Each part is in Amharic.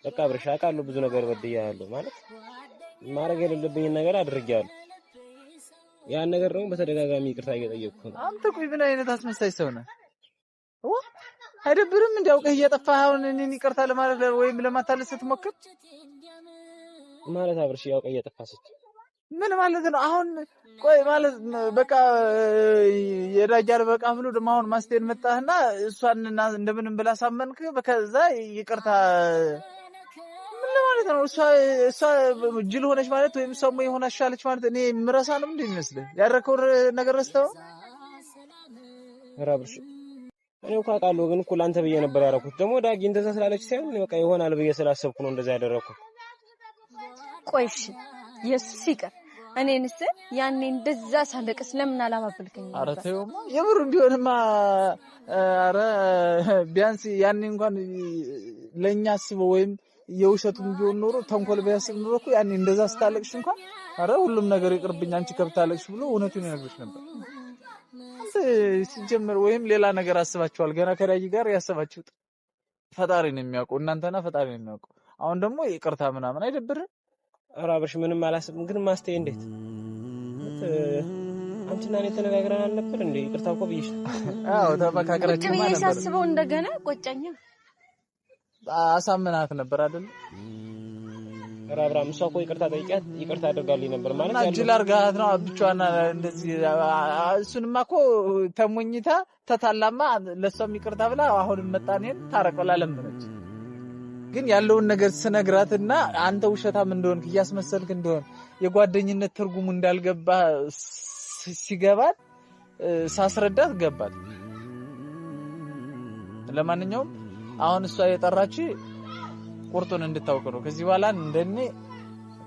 በቃ ብርሽ አውቃለሁ ብዙ ነገር በድያለሁ ማለት ማድረግ የሌለብኝ ነገር አድርጌያለሁ። ያን ነገር ደግሞ በተደጋጋሚ ይቅርታ እየጠየቅኩ ነው። አንተ ቆይ ምን አይነት አስመሳይ ሰው ነህ? አይደብርም? እንዲያውቀህ እየጠፋህ አሁን እኔን ይቅርታ ለማለት ወይም ለማታለል ስትሞክር ማለት አብርሽ ያውቀህ እየጠፋህ ምን ማለት ነው? አሁን ቆይ ማለት በቃ የዳጃል በቃ ብሎ ደግሞ አሁን ማስቴን መጣህና እሷን እንደምንም ብላ ሳመንክ በከዛ ይቅርታ ምን ማለት ነው? እሷ ጅል ሆነች ማለት ወይም ሰሙ የሆነ አሻለች ማለት እኔ ምረሳ ነው እንዴ የሚመስልህ? ያደረከው ነገር ረስተው አብርሽ እኔ እኮ አውቃለሁ፣ ግን እኮ ላንተ ብዬ ነበር ያደረኩት። ደግሞ ዳጊ እንደዛ ስላለች ሳይሆን በቃ ይሆናል ብዬ ስላሰብኩ ነው እንደዛ ያደረኩት። ቆይሽ ኢየሱስ ይቅር። እኔንስ ያኔ እንደዛ ሳለቅስ ለምን አላባብልከኝ ነበር? ኧረ ተይውማ የምር ቢሆንማ ኧረ ቢያንስ ያኔ እንኳን ለኛ አስበው ወይም የውሸቱን ቢሆን ኖሮ ተንኮል ቢያስብ ኖሮ እኮ ያኔ እንደዛ ስታለቅሽ እንኳን ኧረ ሁሉም ነገር ይቅርብኝ አንቺ ከብታለቅሽ ብሎ እውነቱን ይነግርሽ ነበር። ሲጀመር ወይም ሌላ ነገር አስባችኋል። ገና ከዳጊ ጋር ያሰባችሁት ፈጣሪ ነው የሚያውቀው፣ እናንተና ፈጣሪ ነው የሚያውቀው። አሁን ደግሞ ይቅርታ ምናምን አይደብርም? ኧረ አብርሽ ምንም አላስብም። ግን ማስተይ እንዴት አንቺና እኔ ተነጋግረን አልነበር እንዴ? ይቅርታ እኮ ብዬሽ አዎ ተመካከራችሁ ማለት ነው። ሳስበው እንደገና ቆጨኛ። አሳምናት ነበር አይደል? ኧረ አብርሃም እሷ እኮ ይቅርታ ጠይቂያት ይቅርታ አድርጋልኝ ነበር ማለት ነው። ጅል አድርጋት ነው ብቻዋን እንደዚህ። እሱንማ እኮ ተሞኝታ ተታላማ ለሷም ይቅርታ ብላ አሁንም መጣኔን ታረቀላ ለምነች። ግን ያለውን ነገር ስነግራትና አንተ ውሸታም እንደሆንክ እያስመሰልክ እንደሆን የጓደኝነት ትርጉሙ እንዳልገባ ሲገባት ሳስረዳት ገባት። ለማንኛውም አሁን እሷ የጠራች ቁርጡን እንድታውቅ ነው። ከዚህ በኋላ እንደኔ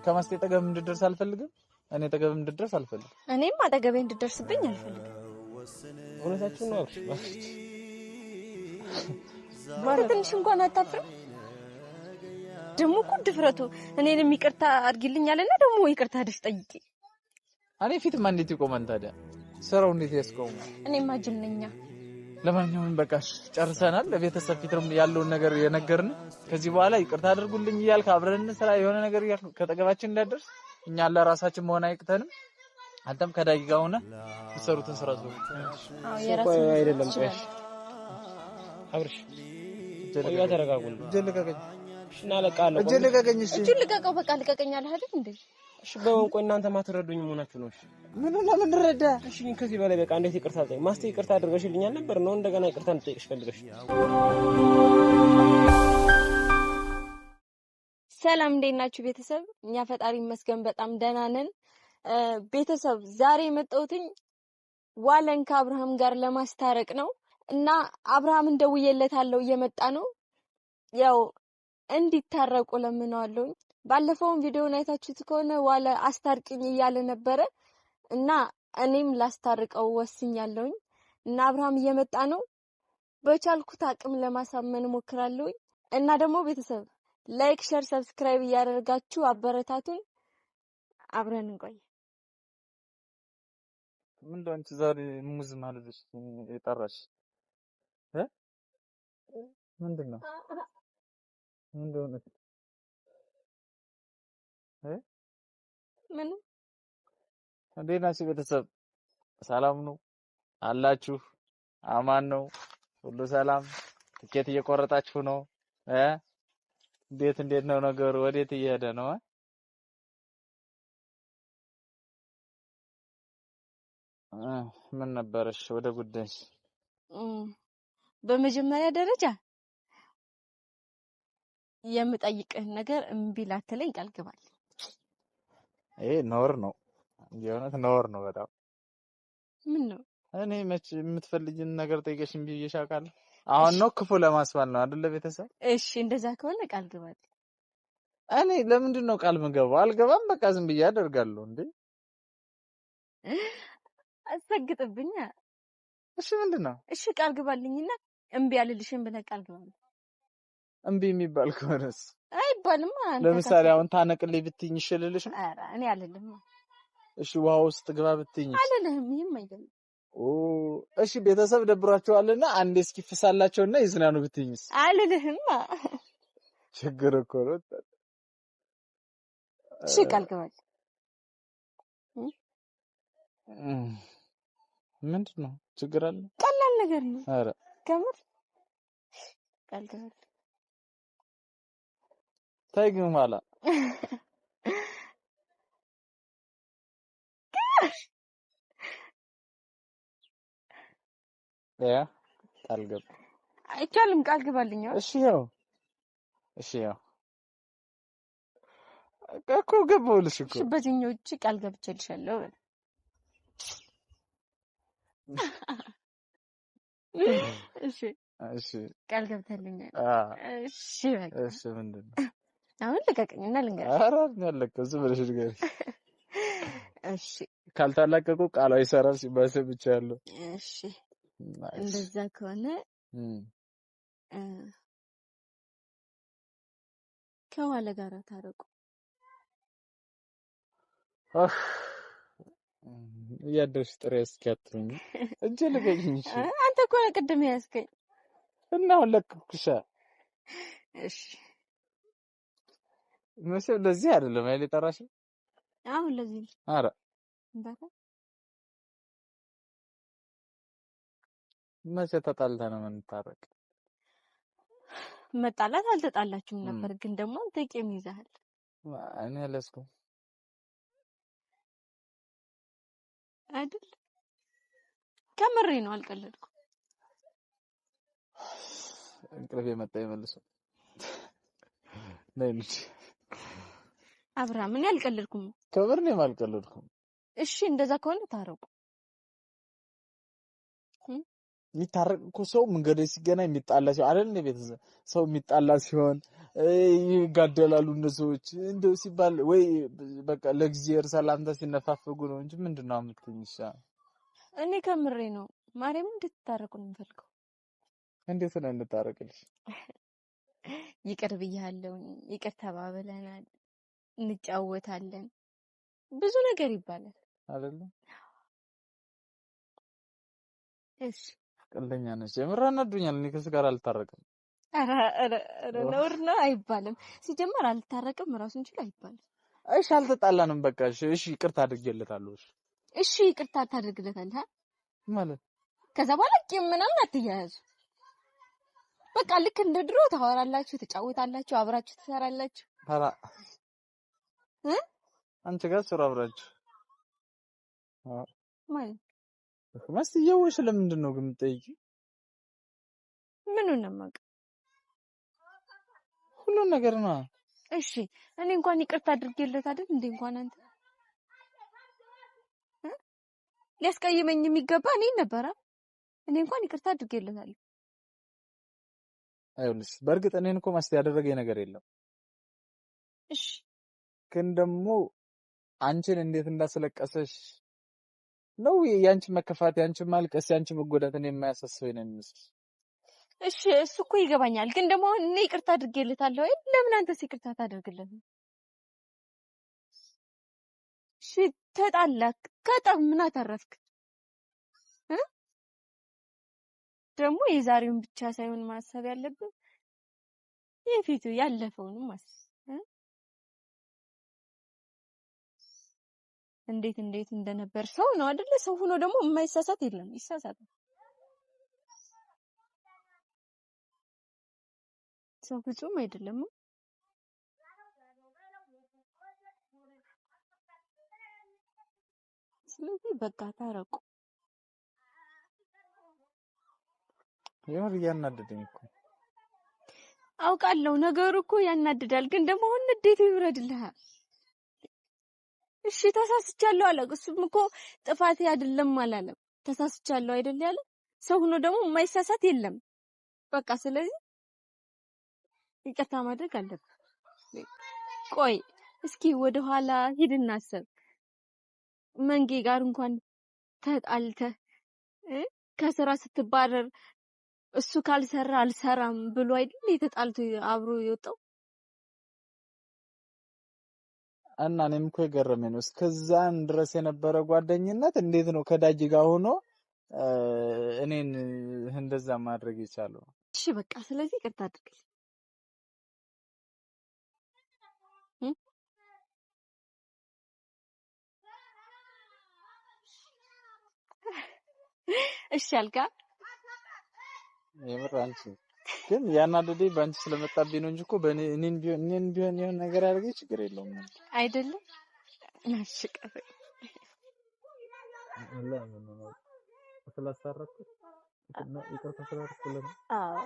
ከማስቴ ጠገብ እንድደርስ አልፈልግም። እኔ ጠገብ እንድደርስ አልፈልግም። እኔም አጠገቤ እንድደርስብኝ አልፈልግም። እውነታችሁን ነው። ማለት ትንሽ እንኳን አታፍርም? ደግሞ እኮ ድፍረቱ እኔንም ይቅርታ አድርጊልኛልና ደግሞ ይቅርታ አድርሽ ጠይቂ። እኔ ፊትማ እንዴት ይቆማል ታዲያ? ስራው እንዴት ያስቆም? እኔማ ጅል ነኝ። ለማንኛውም በቃሽ ጨርሰናል። ለቤተሰብ ፊትም ያለውን ነገር የነገርን ከዚህ በኋላ ይቅርታ አድርጉልኝ እያልክ አብረን ስራ የሆነ ነገር እያልክ ከጠገባችን እንዳደርስ እኛ ለራሳችን መሆን አይቅተንም። አንተም ከዳጊ ጋር ሆነ የሰሩትን ስራ ነው። አዎ የራስህ አይደለም። ቆይሽ አብርሽ ቆያ ተረጋጉን። ጀልቀቀኝ እና ለቃለሁ ጀልቀቀኝ። እሺ ጀልቀቀው በቃ ልቀቀኝ አለ አይደል እንዴ? እሺ በወንቆ እናንተ ማትረዱኝ መሆናችሁ ነው። እሺ ምን ረዳ? እሺ ከዚህ በላይ በቃ እንዴት ይቅርታ ጠይቅ? ማስቴ ይቅርታ አድርገሽልኛል ነበር ነው እንደገና ይቅርታ እንጠይቅሽ ፈልገሽ? ሰላም እንዴት ናችሁ ቤተሰብ? እኛ ፈጣሪ ይመስገን በጣም ደህና ነን። ቤተሰብ ዛሬ የመጣሁትኝ ዋለን ከአብርሃም ጋር ለማስታረቅ ነው እና አብርሃም እንደውየለታለሁ እየመጣ ነው። ያው እንዲታረቁ ለምነዋለሁ። ባለፈውን ቪዲዮውን አይታችሁት ከሆነ ዋለ አስታርቂኝ እያለ ነበረ እና እኔም ላስታርቀው ወስኛለሁ እና አብርሃም እየመጣ ነው። በቻልኩት አቅም ለማሳመን ሞክራለሁ እና ደግሞ ቤተሰብ ላይክ፣ ሼር፣ ሰብስክራይብ እያደረጋችሁ አበረታቱን። አብረን እንቆይ። ምንድነው አንቺ ዛሬ ሙዝ ማለትሽ የጠራሽ? ምንድነው ምን እንዴት ናችሁ ቤተሰብ? ሰላም ነው አላችሁ? አማን ነው ሁሉ ሰላም? ትኬት እየቆረጣችሁ ነው? እንዴት ነው ነገሩ? ወዴት እየሄደ ነው? ምን ነበርሽ ወደ ጉዳይሽ? በመጀመሪያ ደረጃ የምጠይቅህ ነገር እምቢ ላትለኝ ቃል ግባል። ይሄ ኖር ነው የእውነት ኖር ነው በጣም። ምን ነው እኔ መች የምትፈልጊን ነገር ጠይቀሽ እምቢ ብዬሽ አውቃለሁ? አሁን ነው ክፉ ለማስባል ነው አይደለ ቤተሰብ? እሺ እንደዛ ከሆነ ቃል ግባል። እኔ ለምንድን ነው ቃል የምገባው? አልገባም በቃ ዝም ብዬ አደርጋለሁ እንዴ። አሰግጥብኛ። እሺ ምንድነው? እሺ ቃል ግባልኝና እምቢ አልልሽም ብለህ ቃል ግባል። እምቢ የሚባል ከሆነስ? አይባልም። ለምሳሌ አሁን ታነቅልኝ ብትይኝ ይሽልልሽ? ኧረ እኔ አልልም። እሺ ውሃ ውስጥ ግባ ብትይኝ? አልልህም። ይሄም አይደለም። እሺ ቤተሰብ ደብሯቸዋልና አንዴ እስኪ ፍሳላቸውና ይዝናኑ ብትይኝስ? አልልህም። ችግር እኮ ነው። እሺ ቃል ግባል። ምንድን ነው ችግር አለ? ቀላል ነገር ነው። ኧረ ከምር ቃል ግባል። ተይ ግን ኋላ ያ ቃል ገባ። አይቻልም። ቃል ግባልኝ። እሺ ያው እኮ ገባሁልሽ እኮ። እሺ በዚህኛው እጅ ቃል ገብቼልሻለሁ። እሺ ቃል ገብተልኛል። እሺ በቃ እሺ ምንድን ነው አሁን ልቀቀኝና ልንገርሽ። ኧረ አልለቀም ዝም ብለሽ ንገሪኝ። እሺ ካልታላቀቁ ቃሉ አይሰራም ሲባል ሰምቻለሁ። እሺ እንደዛ ከሆነ ከዋለ ጋር ታረቁ። እያደረሽ ጥሬ እስኪያትሩኝ እጄ ልቀቂኝ። እሺ አንተ እኮ ነው ቅድም ያስከኝ እና አሁን ለቀኩሽ። እሺ መቼም ለዚህ አይደለም አይደል የጠራሽ? አሁን ለዚህ ኧረ ባታ መቼ ተጣልተን ነው የምንታረቅ? መጣላት አልተጣላችሁም ነበር፣ ግን ደግሞ አንተ ቂም ይዘሃል። እኔ አልያዝኩም አይደል? ከምሬ ነው፣ አልቀለድኩም። እንቅልፍ የመጣ ይመልሱ ነይ እንጂ አብርሃም፣ እኔ አልቀለድኩም። ከምር ነው የማልቀለድኩም። እሺ እንደዛ ከሆነ ታረቁ። የሚታረቅ እኮ ሰው መንገድ ሲገናኝ የሚጣላ ሲሆን አይደል? እንደ ቤት ሰው የሚጣላ ሲሆን ይጋደላሉ እነሱዎች እንደው ሲባል ወይ በቃ ለእግዚአብሔር ሰላምታ ሲነፋፈጉ ነው እንጂ ምንድነው አምጥተኝ ይሻል። እኔ ከምሬ ነው። ማርያም እንድትታረቁ ነው የምፈልገው። እንዴት ነው እንድታረቅልሽ? ይቅር ብያለሁ፣ ይቅር ተባብለናል፣ እንጫወታለን፣ ብዙ ነገር ይባላል አይደል? እሺ ቀልደኛ ነሽ። የምር አናዱኛል። እኔ ከሱ ጋር አልታረቅም። ኧረ ነውር ነው አይባልም። ሲጀመር አልታረቅም ራሱን እንጂ አይባልም። እሺ አልተጣላንም በቃ እሺ ይቅርታ አድርጌለታለሁ። እሺ ይቅርታ ታደርግለታለህ ማለት ከዛ በኋላ ቂም ምናምን አትያያዙ። በቃ ልክ እንደ ድሮ ታወራላችሁ፣ ትጫወታላችሁ፣ አብራችሁ ትሰራላችሁ። ኧረ አንቺ ጋር ስራ አብራችሁ ማለት ማስየውሽ ለምንድን ነው ግን የምትጠይቂው? ምኑን ነው የማውቀው? ሁሉን ነገር ነው። እሺ እኔ እንኳን ይቅርታ አድርጌለት አይደል እንዴ? እንኳን አንተ ሊያስቀይመኝ የሚገባ እኔ ነበር። እኔ እንኳን ይቅርታ አድርጌለታለሁ። አይውልሽ በእርግጥ እኔን እኮ ማስቲ ያደረገኝ ነገር የለም። እሺ ግን ደግሞ አንቺን እንዴት እንዳስለቀሰሽ ነው ያንቺ መከፋት፣ ያንቺ ማልቀስ፣ ያንቺ መጎዳት እኔ የማያሳስበኝ ነው የሚመስል። እሺ እሱ እኮ ይገባኛል። ግን ደግሞ እኔ ይቅርታ አድርጌለታለሁ አይደል? ለምን አንተስ ይቅርታ ታደርግለት? እሺ ተጣላክ፣ ከጣም ምን አተረፍክ? ደግሞ የዛሬውን ብቻ ሳይሆን ማሰብ ያለብን የፊቱ ያለፈውንም ማሰብ እንዴት እንደነበር ሰው ነው አይደለ? ሰው ሆኖ ደግሞ የማይሳሳት የለም፣ ይሳሳታል። ሰው ፍጹም አይደለም። ስለዚህ በቃ ታረቁ። የምር እያናደደኝ እኮ አውቃለሁ። ነገሩ እኮ ያናድዳል። ግን ደግሞ አሁን ንዴቱ ይውረድልሃል። እሺ ተሳስቻለሁ አለ። እሱም እኮ ጥፋቴ አይደለም አላለም። ተሳስቻለሁ አይደል ያለ። ሰው ሆኖ ደግሞ የማይሳሳት የለም። በቃ ስለዚህ ይቅርታ ማድረግ አለብህ። ቆይ እስኪ ወደ ኋላ ሂድና አስብ። መንጌ ጋር እንኳን ተጣልተህ ከስራ ስትባረር እሱ ካልሰራ አልሰራም ብሎ አይደል የተጣልቶ አብሮ የወጣው? እና እኔም እኮ የገረመኝ ነው እስከዛን ድረስ የነበረ ጓደኝነት እንዴት ነው ከዳጅ ጋር ሆኖ እኔን እንደዛ ማድረግ የቻለው? እሺ በቃ ስለዚህ ይቅርታ አድርግልኝ። እሺ አልካ የምር አንቺ ግን ያናደደኝ ባንቺ ስለመጣብኝ ነው እንጂ እኮ በእኔ እኔን ቢሆን የሆነ ነገር አድርጌ ችግር የለውም አይደለም ናሽቀፈ አላህ ነው ስላሳረኩት እና ይቅርታ ስላደረኩለት አዎ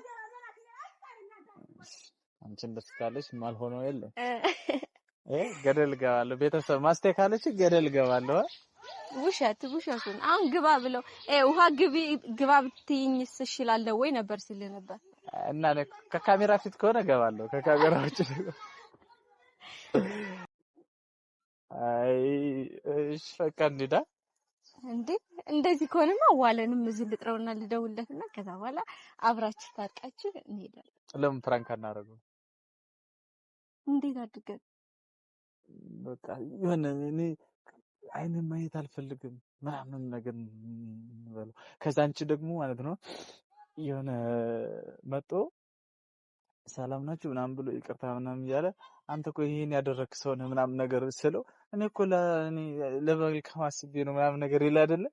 አንቺን ደስ ካለሽ ማልሆነው የለም ገደል ገባለሁ ቤተሰብ ማስተካከለች ገደል ገባለሁ ውሸቱን አሁን ግባ ብለው ውሃ ግባ ብትይኝስ እሺላለሁ ወይ ነበር ሲል ነበር እና ከካሜራ ፊት ከሆነ ገባለሁ ከካሜራ ውጭ አይ እሺ ፈቀድዳ እንዴ እንደዚህ ከሆነማ ዋለንም እዚህ ልጥረውና ልደውልለትና ከዛ በኋላ አብራችሁ ታርቃችሁ እንሄዳለን ለምን ፍራንክ አናረገው እንዴት አድርገን በቃ የሆነ እኔ አይንን ማየት አልፈልግም ምናምን ነገር እንበለው ከዛ አንቺ ደግሞ ማለት ነው የሆነ መጦ ሰላም ናችሁ ምናምን ብሎ ይቅርታ ምናምን ያለ አንተ እኮ ይሄን ያደረክ ሰው ነህ ምናምን ነገር ስለው እኔ እኮ ለመልካም አስቤ ነው ምናምን ነገር ይላል አይደለ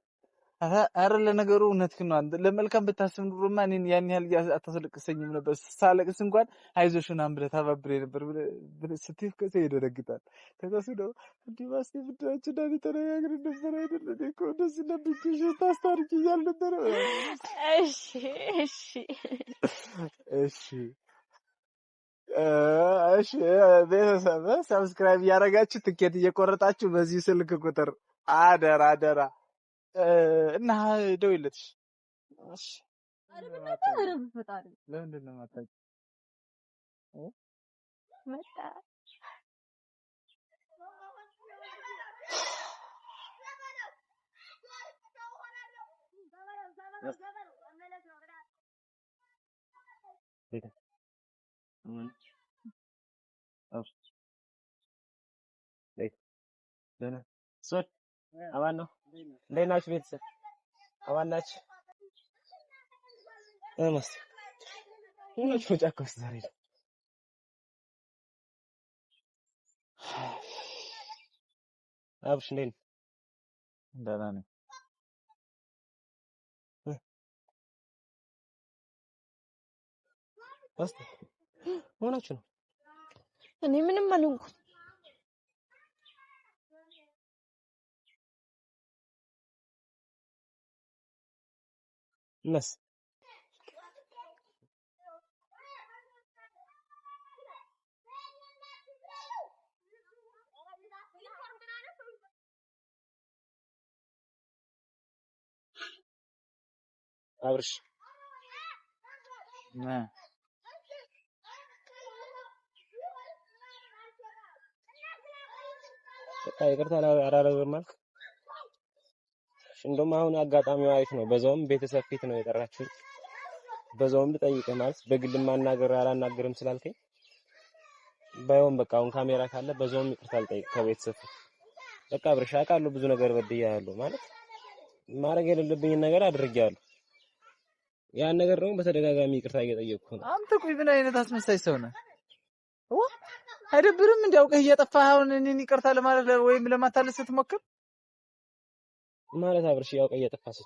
አረ ለነገሩ እውነትህ ነው አንተ ለመልካም ብታስብ ኑሮማ እኔን ያን ያህል አታስለቅሰኝም ነበር ሳለቅስ እንኳን አይዞሽ ምናምን ብለህ ታባብሬ ነበር ብለህ ስትይ ከዛ ይደረግታል ከዛስ ነው እንዲህ ማስቴ ብቻችን ዳኒ ተነጋግረን ነበር አይደለ እኮ እንደዚህ ለብቻሽ ታስታርቂ እያልን ነበር እሺ ቤተሰብ ሰብስክራይብ ያደረጋችሁ ትኬት እየቆረጣችሁ በዚህ ስልክ ቁጥር አደራ እና ደውይለትሽ እሺ አረብ ፈጣሪ ለምንድን ነው ማታውቂ መጣ አማን ነው እንዴት ናችሁ ቤተሰብ አማን ናችሁ እማስ ሁላችሁ ጫካ ውስጥ ዛሬ አብሽ እንዴት ደህና ነኝ አስተ ሆናችሁ ነው እኔ ምንም አልሆንኩም ነስ አብርሽ ይቅርታ አላረግም ማለት እንደውም አሁን አጋጣሚው አሪፍ ነው በዛውም ቤተሰብ ፊት ነው የጠራችሁኝ በዛውም ልጠይቅህ ማለት በግል ማናገር አላናገርም ስላልከኝ ባይሆን በቃ አሁን ካሜራ ካለ በዛውም ይቅርታ ልጠይቅ ከቤተሰብ በቃ አብርሽ አውቃለሁ ብዙ ነገር በድያለሁ ማለት ማድረግ የሌለብኝ ነገር አድርጌያለሁ ያን ነገር ደግሞ በተደጋጋሚ ይቅርታ እየጠየቅኩ ነው አንተ ቆይ ምን አይነት አስመሳይ ሰው ነህ አይደብርም እንዲያውቀህ እየጠፋህ አሁን እኔን ይቅርታ ለማለት ወይም ለማታለስ ስትሞክር ማለት አብርሽ ያውቀህ እየጠፋህ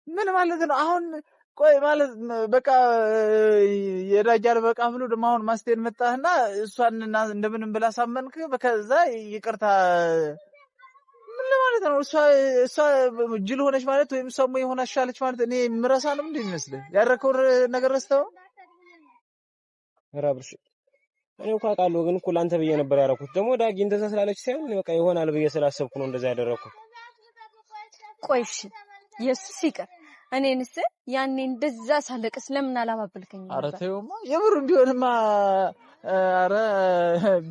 ምን ማለት ነው አሁን ቆይ ማለት በቃ የዳጃል በቃ ብሎ ደግሞ አሁን ማስቴን መጣህና እሷን እንደምንም ብላ ሳመንክ በከዛ ይቅርታ ምን ማለት ነው እሷ ጅል ሆነች ማለት ወይም ሰሙ የሆነ አሻለች ማለት እኔ ምረሳ ነው እንዴ የሚመስልህ ያደረከው ነገር ረስተው አብርሽ እኔ እንኳን አውቃለሁ ግን እኮ ላንተ ብዬ ነበር ያደረኩት ደግሞ ዳጊ እንደዛ ስላለች ሳይሆን በቃ ይሆናል ብዬ ስላሰብኩ ነው እንደዛ ያደረኩት ቆይሽ ኢየሱስ ይቅር እኔንስ ያኔ እንደዛ ሳለቅስ ለምን አላባበልከኝ ነበር? ኧረ ተይውማ የምሩም ቢሆንማ ኧረ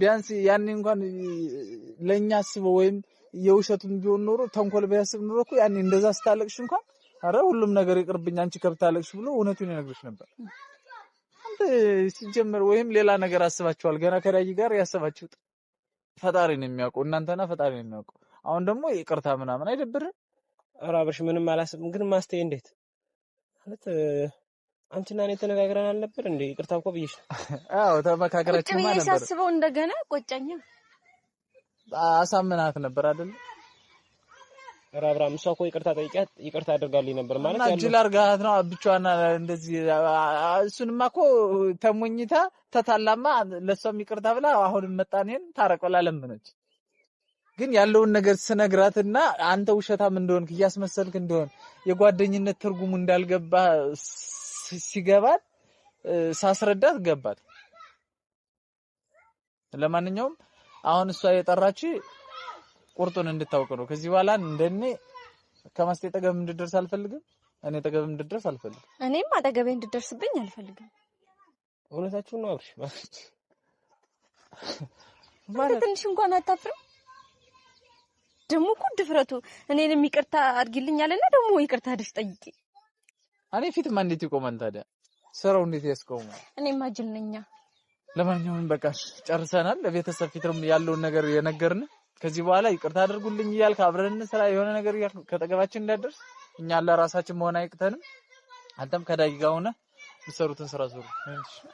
ቢያንስ ያኔ እንኳን ለኛ አስበው ወይም የውሸቱን ቢሆን ኖሮ ተንኮል ቢያስብ ኖሮ እኮ ያኔ እንደዛ ስታለቅሽ እንኳን ኧረ ሁሉም ነገር ይቅርብኝ አንቺ ከብታለቅሽ ብሎ እውነቱን ይነግርሽ ነበር። አንተ ሲጀመር ወይም ሌላ ነገር አስባችኋል ገና ከዳጊ ጋር ያሰባችሁት ፈጣሪ ነው የሚያውቀው እናንተና ፈጣሪ ነው የሚያውቀው። አሁን ደግሞ ይቅርታ ምናምን አይደብርም? ኧረ አብርሽ ምንም አላስብም ግን ማስተይ እንዴት ማለት አንቺና እኔ ተነጋግረን አልነበር እንዴ? ይቅርታ እኮ ብዬሽ ነው። አዎ ተመካከራችሁማ ነበር። ቁጭ ሳስበው እንደገና ቆጨኝ። አሳምናት ነበር አይደል? አብርሃም እሷ እኮ ይቅርታ ጠይቂያት ይቅርታ አድርጋልኝ ነበር ማለት ያለው እጅ ላርጋት ነው ብቻዋን እንደዚህ እሱንማ እኮ ተሞኝታ ተታላማ ለሷም ይቅርታ ብላ አሁን መጣኔን ታረቀላ ለምነች ግን ያለውን ነገር ስነግራትና አንተ ውሸታም እንደሆንክ ያስመሰልክ እንደሆን የጓደኝነት ትርጉሙ እንዳልገባ ሲገባት ሳስረዳት ገባት ለማንኛውም አሁን እሷ የጠራች ቁርጡን እንድታውቅ ነው ከዚህ በኋላ እንደኔ ከማስቴ ጠገብ እንድደርስ አልፈልግም እኔ ጠገብ እንድደርስ አልፈልግም እኔም አጠገቤ እንድደርስብኝ አልፈልግም እውነታችሁ ነው አብርሽ ማለት ትንሽ እንኳን አታፍርም ደሞ እኮ ድፍረቱ እኔንም ይቅርታ አድርጊልኛልና ደሞ ይቅርታ አድርሽ ጠይቂ እኔ ፊት ማን እንዴት ይቆማል ታዲያ ሰራው እንዴት ያስቆማል እኔማ ጅል ነኝ ለማንኛውም በቃ ጨርሰናል ለቤተሰብ ፊትም ያለውን ነገር የነገርን ከዚህ በኋላ ይቅርታ አድርጉልኝ ይያልክ አብረን ስራ የሆነ ነገር ከተገባችን እንዳደርስ እኛ ለራሳችን መሆን አይቅተንም አንተም ከዳጊ ጋር ሆነ ይሰሩትን ስራ ዙሩ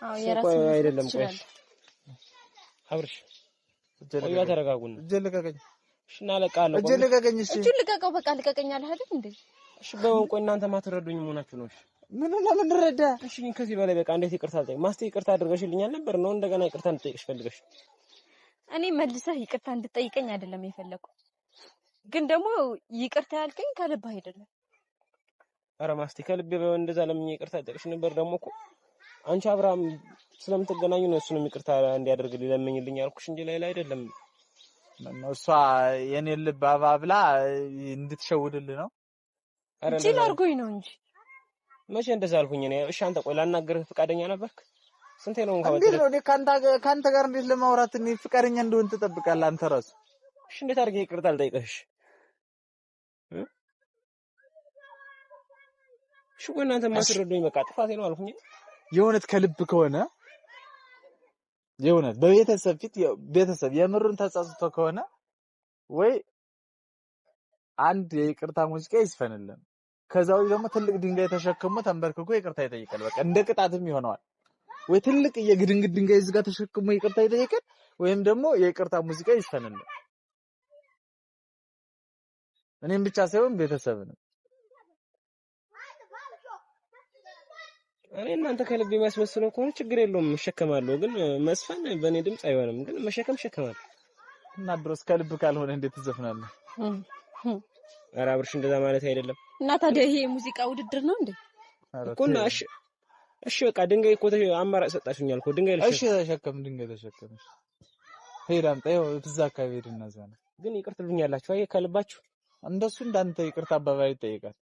አዎ የራስህ አይደለም ቆይ አብርሽ ቆያ ተረጋጉን እጀልከከኝ እሺና ለቃለሁ እጀልከከኝ እሺ እጀልከከው በቃ ልቀቀኝ አለ አይደል እንዴ እሺ በወን ቆይ እናንተ ማትረዱኝ መሆናችሁ ነው ምን ረዳ እሺ ከዚህ በላይ በቃ እንዴት ይቅርታ አልጠይቅ ማስቴ ይቅርታ አድርገሽልኛል ነበር ነው እንደገና ይቅርታ እንድጠይቅሽ ፈልገሽ እኔ መልሰህ ይቅርታ እንድጠይቀኝ አይደለም የፈለኩ ግን ደግሞ ይቅርታ ያልከኝ ከልብ አይደለም አረ ማስቴ ከልብ እንደዛ ለምን ይቅርታ ጠይቅሽ ነበር ደግሞ እኮ አንቺ አብርሃም ስለምትገናኙ ነው እሱንም ይቅርታ እንዲያደርግልኝ ለምኝልኝ ያልኩሽ እንጂ ሌላ አይደለም ነው እሷ የኔ ልብ አባብላ እንድትሸውድልህ ነው አረ እቺ ላርጎኝ ነው እንጂ መቼ እንደዛ አልኩኝ እኔ እሺ አንተ ቆይ ላናገርህ ፍቃደኛ ነበርክ ስንቴ ነው እንኳን እንዴ ነው ካንተ ጋር እንዴት ለማውራት እኔ ፍቃደኛ እንደሆን ትጠብቃለህ አንተ ራስ እሺ እንዴት አድርጌ ይቅርታ አልጠይቅሽ እሺ ቆይ እናንተ ማትረዱኝ በቃ ጥፋቴ ነው አልኩኝ የእውነት ከልብ ከሆነ የእውነት በቤተሰብ ፊት ቤተሰብ የምሩን ተጻጽቶ ከሆነ ወይ አንድ የይቅርታ ሙዚቃ ይስፈንልን ከዛው ደግሞ ትልቅ ድንጋይ ተሸክሞ ተንበርክኮ ይቅርታ ይጠይቃል በቃ እንደ ቅጣትም ይሆነዋል ወይ ትልቅ የግድንግድ ድንጋይ እዚህ ጋር ተሸክሞ ይቅርታ ይጠይቃል ወይም ደግሞ የይቅርታ ሙዚቃ ይስፈንልን እኔም ብቻ ሳይሆን ቤተሰብንም እኔ እናንተ ከልብ የሚያስመስለው ከሆነ ችግር የለውም እሸከማለሁ ግን መስፈን በእኔ ድምጽ አይሆንም ግን መሸከም እሸከማለሁ እና ድሮስ ከልብ ካልሆነ እንዴት ትዘፍናለህ ኧረ አብርሽ እንደዛ ማለት አይደለም እና ታዲያ ይሄ ሙዚቃ ውድድር ነው እንዴ እኮና እሺ በቃ ድንጋይ እኮ አማራጭ ሰጣችሁኛል እኮ ድንጋይ ልሽ እሺ ድንጋይ ተሸከም ሄድ አምጣ ይኸው እዛ አካባቢ ሄድና እዛ ነው ግን ይቅርትልኛላችሁ አይ ከልባችሁ እንደሱ እንዳንተ ይቅርታ አባባይ ይጠይቃል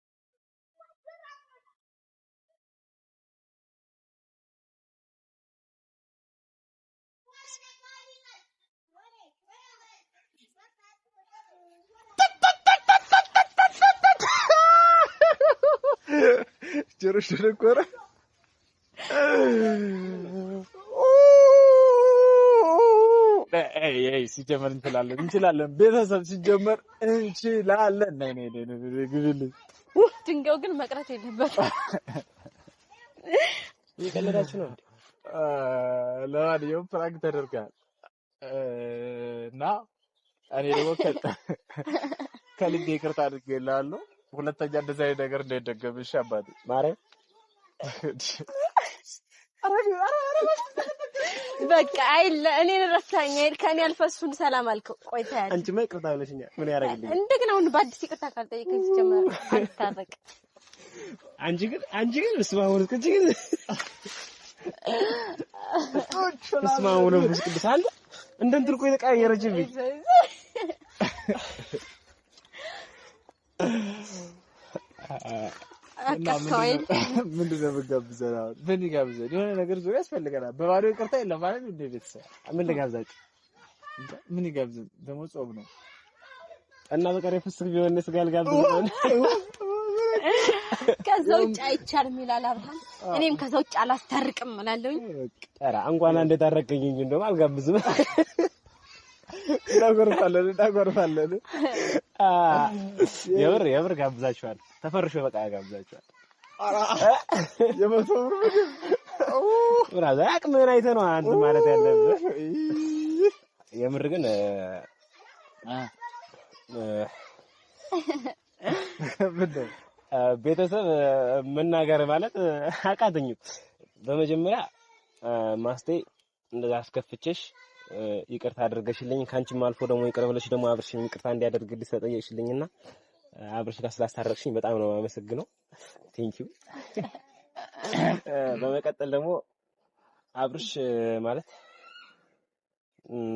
ጀሮሽ ደረቆረ አይ ሲጀመር እንችላለን ቤተሰብ ሲጀመር እንችላለን ነይ ግብልኝ ድንጋዩ ግን መቅረት የለበትም ይቀለዳችሁ ነው ለማንኛውም ፕራንክ ተደርጋል እና እኔ ደግሞ ከልቤ ይቅርታ አድርጌልሃለሁ ሁለተኛ እንደዛ አይነት ነገር እንዳይደገምሽ አባቴ ማርያም በቃ አይለ እኔን ረሳኝ አይል ከኔ አልፈሱን ሰላም አልከው ቆይታ ያለ አንቺ ይቅርታ ብለሽኛል ምን ያደርግልኝ እንደገና አሁን በአዲስ ይቅርታ ካልጠየቀኝ ጀመረ አልታረቅ አንቺ ግን እስማውን ግን እስማውን ቅዱስ አለ እንደንትርቆ የተቀያየረችብኝ ምንድን ነው የምትጋብዘን? አሁን ምን ይጋብዘን? የሆነ ነገር ዙሪያ ያስፈልገናል። በባዶ ይቅርታ የለም ማለት እንደ ቤተሰብ ምን ልጋብዛችሁ? ምን ይጋብዘን? ደግሞ ጾም ነው እና በቀር ፍስክ ቢሆን ስጋ ልጋብዝ ነው። ከዛ ውጭ አይቻልም ይላል አብርሃም። እኔም ከዛ ውጭ አላስታርቅም እላለሁኝ። ኧረ እንኳን አንዴ ታረቀኝ እንጂ እንደውም አልጋብዝም። ዳጎርፋለን የምር ጋብዛችኋል። ተፈርሾ በቃ ጋብዛችኋል። የመቶ ብር ብራዘር አቅምህን አይተህ ነው አንተ ማለት ያለብህ። የምር ግን ቤተሰብ መናገር ማለት አቃተኝ። በመጀመሪያ ማስቴ እንደዛ አስከፍቼሽ ይቅርታ አድርገሽልኝ ካንቺም አልፎ ደግሞ ይቅር ብለሽ ደግሞ አብርሽን ይቅርታ እንዲያደርግልሽ ተጠየቅሽልኝና አብርሽ ጋር ስላስታረቅሽኝ በጣም ነው የማመሰግነው። ቴንኪው። በመቀጠል ደግሞ አብርሽ ማለት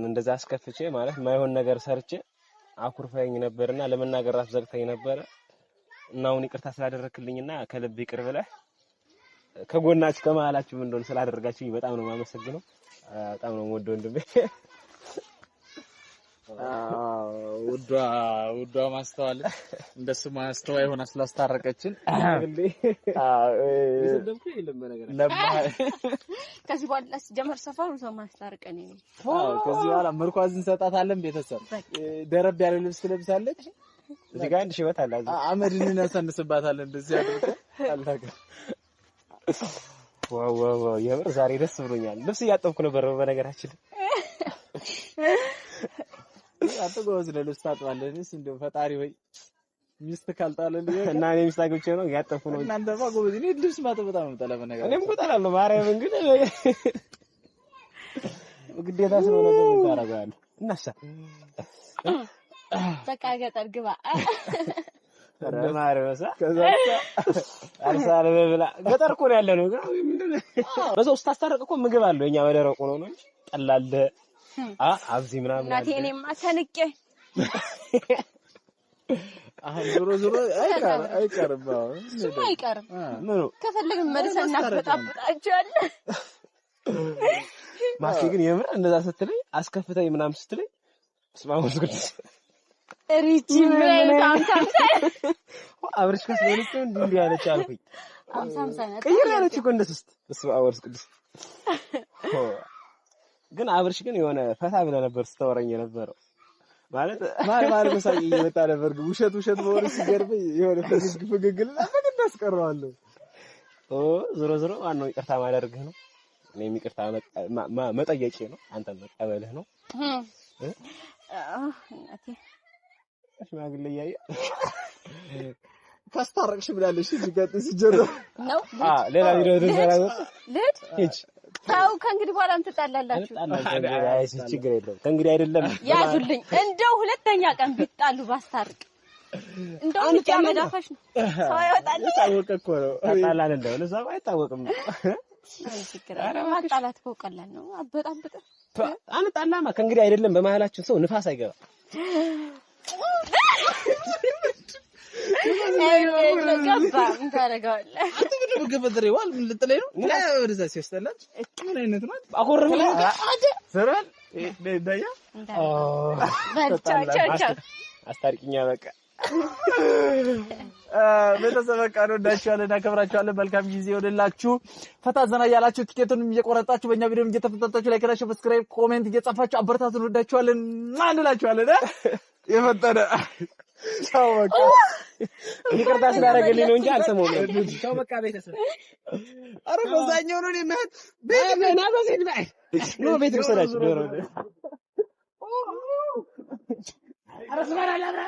እንደዛ አስከፍቼ ማለት ማይሆን ነገር ሰርቼ አኩርፈኝ ነበርና ለመናገር ራስ ዘግተኝ ነበር እና አሁን ይቅርታ ስላደረክልኝና ከልብ ይቅር ብለህ ከጎናችሁ ከመሃላችሁ ምን እንደሆነ ስላደረጋችሁኝ በጣም ነው የማመሰግነው። በጣም ነው ወዶ ወንድሜ። ውዷ ማስተዋል እንደሱ ማስተዋይ ሆና ስላስታረቀችን ከዚህ በኋላ ሲጀመር ሰፈሩ ሰው ማስታረቀኝ ነው። ከዚህ በኋላ ምርኳዝ እንሰጣታለን። ቤተሰብ ደረብ ያለ ልብስ ትለብሳለች። እዚህ ጋር አንድ ሽበት አለ። አመድ እንነሳንስባታለን። እንደዚህ አድርገ አላቀ ዋው የምር ዛሬ ደስ ብሎኛል። ልብስ እያጠብኩ ነበር በነገራችን። አጥጎዝ ለልብስ ታጥባለህ። እንደው ፈጣሪ ወይ ሚስት ካልጣለልኝ እና እኔ ሚስት አግብቼ ነው እያጠብኩ ነው። እናንተማ ጎበዝ። እኔ ልብስ ማጠብ በጣም ነው የምጠላው በነገራችን። እኔም እኮ እጠላለሁ ማርያምን፣ ግን ግዴታ ስለሆነ ነው ታረጋለህ። እናሳ በቃ ገጠር ግባ ማርያምሳ ከዛ አርሳለ በብላ ገጠር እኮ ነው ያለነው። ግን ምንድነው በዛው ስታስታርቅ እኮ ምግብ አለው። እኛ በደረቁ ነው ነው ጠላለ አብዚ ምናምን እናቴ እኔማ ተንቄ አሁን ዞሮ አይቀርም። እሱማ አይቀርም። ምኑ ከፈለግን መልሰን እናበጣብጣቸዋለን። ማስኪ ግን የምር እንደዛ ስትለኝ አስከፍተኝ ምናምን ስትለኝ ስማውስ ቅዱስ ሪቺ ምን ታምታምታ አብርሽ ከስለልኩ እንዲህ ያለች አልኩኝ። አምሳምሳ ነው ቀይር ያለች እኮ እንደስስ ስማውስ ቅዱስ ግን አብርሽ ግን የሆነ ፈታ ብለ ነበር ስታወራኝ የነበረው ማለት መሳቂ እየመጣ ነበር። ውሸት በወሬ ሲገርበኝ የሆነ ፍግግልና በግድ አስቀረዋለሁ። ዞሮ ዋናው ይቅርታ ማድረግህ ነው። እኔም ይቅርታ መጠየቄ ነው። አንተ መቀበልህ ነው። እናቴ ሽማግሌ ያየ ካስታረቅሽ ብላለሽ ሲገጥ ሲጀረው ነው። ሌላ ቪዲዮ ተሰራው ልጅ ታው ከእንግዲህ በኋላ እንጣላላችሁ። አይ ችግር የለውም። ከእንግዲህ አይደለም ያዙልኝ። እንደው ሁለተኛ ቀን ቢጣሉ ባስታርቅ እንደው ልጅ መዳፋሽ ነው ሰው ያወጣል። ታወቀ እኮ ነው ታጣላን እንደው ለዛው አይታወቅም። ኧረ ማጣላት እኮ ቀላል ነው። አበጣበጠ አንጣላማ ከእንግዲህ አይደለም። በመሃላችን ሰው ንፋስ አይገባ። ገባ ምን ታደርገዋለህ? አንተ ምንድነው ገበድሬዋል? ምን ልጥለኝ ነው? ወደዛ ሲስተላል ምን አይነት ነው? አቆርም አደ ዘራል ደያ በቻቻቻ አስታርቂኛ በቃ ቤተሰብ በቃ እንወዳችኋለን፣ እናከብራችኋለን። መልካም ጊዜ ይሁንላችሁ። ፈታ ዘና ያላችሁ ቲኬቱንም እየቆረጣችሁ በእኛ ቪዲዮም እየተፈታታችሁ ላይክ እና ሰብስክራይብ ኮሜንት እየጻፋችሁ አበረታቱን። እንወዳችኋለን እንላችኋለን። የፈጠነ ቻው በቃ ይቅርታ ስላደረገልኝ ነው እንጂ አልሰማሁም። ቻው በቃ ቤተሰብ። አረ በዛኛው ነው ማለት ቤት ና በዚህ ላይ ነው ቤት ወሰዳችሁ ነው አረ ስማራ ላብራ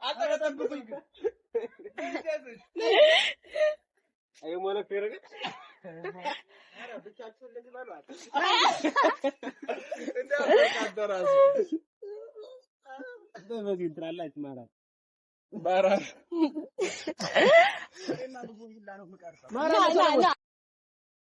አጠረጠብኩኝ ግን አይ ሞለክ ይረግ አረ ብቻችሁ እንደዚህ ባሏል እንደው በዚህ እንትራላች ማለት ባራ ማራ